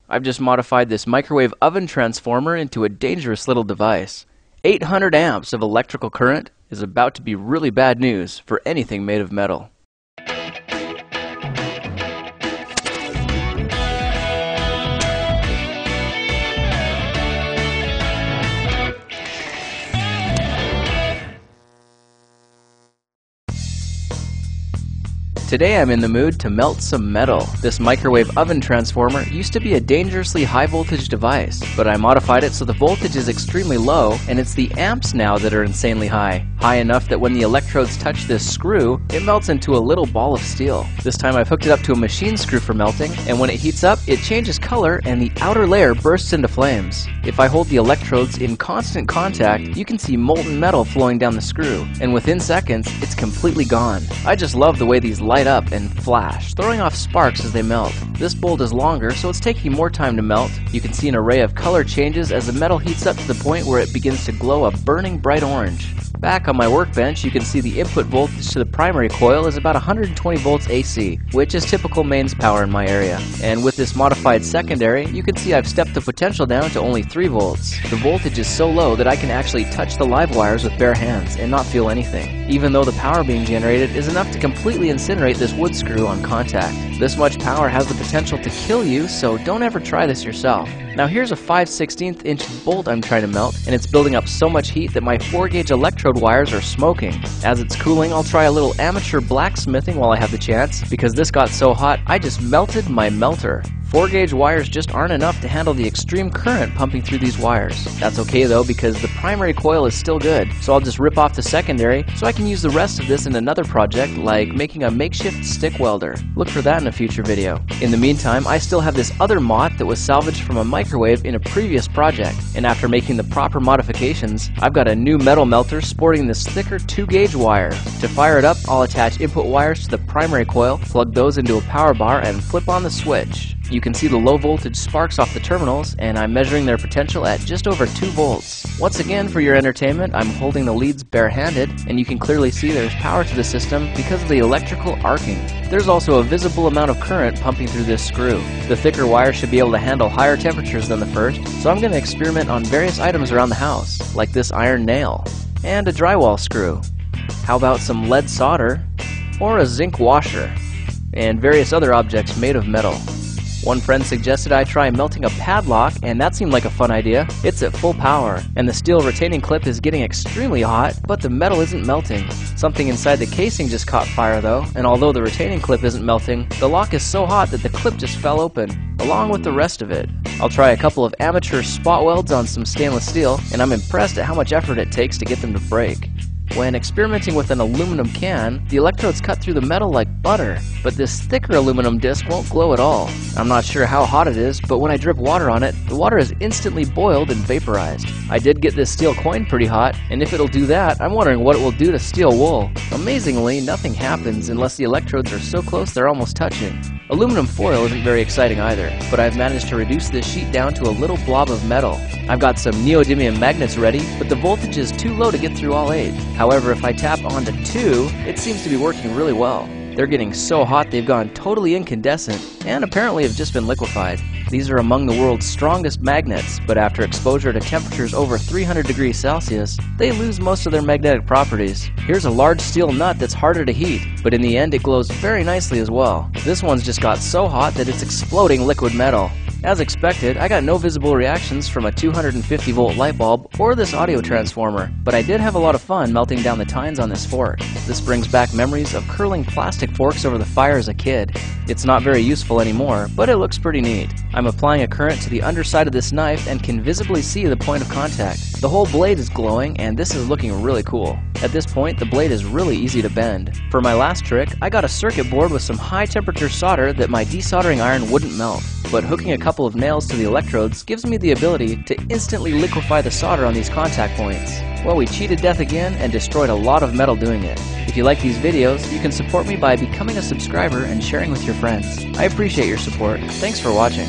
I've just modified this microwave oven transformer into a dangerous little device. 800 amps of electrical current is about to be really bad news for anything made of metal. Today I'm in the mood to melt some metal. This microwave oven transformer used to be a dangerously high voltage device, but I modified it so the voltage is extremely low and it's the amps now that are insanely high. High enough that when the electrodes touch this screw, it melts into a little ball of steel. This time I've hooked it up to a machine screw for melting, and when it heats up, it changes color and the outer layer bursts into flames. If I hold the electrodes in constant contact, you can see molten metal flowing down the screw, and within seconds, it's completely gone. I just love the way these light up and flash, throwing off sparks as they melt. This bolt is longer, so it's taking more time to melt. You can see an array of color changes as the metal heats up to the point where it begins to glow a burning bright orange. Back on my workbench, you can see the input voltage to the primary coil is about 120 volts AC, which is typical mains power in my area. And with this modified secondary, you can see I've stepped the potential down to only 3 volts. The voltage is so low that I can actually touch the live wires with bare hands and not feel anything, even though the power being generated is enough to completely incinerate this wood screw on contact. This much power has the potential to kill you, so don't ever try this yourself. Now here's a 5/16 inch bolt I'm trying to melt, and it's building up so much heat that my 4-gauge electrode wires are smoking. As it's cooling, I'll try a little amateur blacksmithing while I have the chance. Because this got so hot, I just melted my melter. 4-gauge wires just aren't enough to handle the extreme current pumping through these wires. That's okay though, because the primary coil is still good, so I'll just rip off the secondary so I can use the rest of this in another project, like making a makeshift stick welder. Look for that in a future video. In the meantime, I still have this other mott that was salvaged from a microwave in a previous project, and after making the proper modifications, I've got a new metal melter sporting this thicker 2-gauge wire. To fire it up, I'll attach input wires to the primary coil, plug those into a power bar, and flip on the switch. You can see the low voltage sparks off the terminals, and I'm measuring their potential at just over 2 volts. Once again, for your entertainment, I'm holding the leads barehanded, and you can clearly see there's power to the system because of the electrical arcing. There's also a visible amount of current pumping through this screw. The thicker wire should be able to handle higher temperatures than the first, so I'm going to experiment on various items around the house, like this iron nail, and a drywall screw. How about some lead solder, or a zinc washer, and various other objects made of metal. One friend suggested I try melting a padlock, and that seemed like a fun idea. It's at full power, and the steel retaining clip is getting extremely hot, but the metal isn't melting. Something inside the casing just caught fire though, and although the retaining clip isn't melting, the lock is so hot that the clip just fell open, along with the rest of it. I'll try a couple of amateur spot welds on some stainless steel, and I'm impressed at how much effort it takes to get them to break. When experimenting with an aluminum can, the electrodes cut through the metal like butter, but this thicker aluminum disc won't glow at all. I'm not sure how hot it is, but when I drip water on it, the water is instantly boiled and vaporized. I did get this steel coin pretty hot, and if it'll do that, I'm wondering what it will do to steel wool. Amazingly, nothing happens unless the electrodes are so close they're almost touching. Aluminum foil isn't very exciting either, but I've managed to reduce this sheet down to a little blob of metal. I've got some neodymium magnets ready, but the voltage is too low to get through all 8. However, if I tap onto 2, it seems to be working really well. They're getting so hot they've gone totally incandescent, and apparently have just been liquefied. These are among the world's strongest magnets, but after exposure to temperatures over 300 degrees Celsius, they lose most of their magnetic properties. Here's a large steel nut that's harder to heat, but in the end it glows very nicely as well. This one's just got so hot that it's exploding liquid metal. As expected, I got no visible reactions from a 250 volt light bulb or this audio transformer, but I did have a lot of fun melting down the tines on this fork. This brings back memories of curling plastic forks over the fire as a kid. It's not very useful anymore, but it looks pretty neat. I'm applying a current to the underside of this knife and can visibly see the point of contact. The whole blade is glowing, and this is looking really cool. At this point, the blade is really easy to bend. For my last trick, I got a circuit board with some high temperature solder that my desoldering iron wouldn't melt, but hooking a couple of nails to the electrodes gives me the ability to instantly liquefy the solder on these contact points. Well, we cheated death again and destroyed a lot of metal doing it. If you like these videos, you can support me by becoming a subscriber and sharing with your friends. I appreciate your support. Thanks for watching.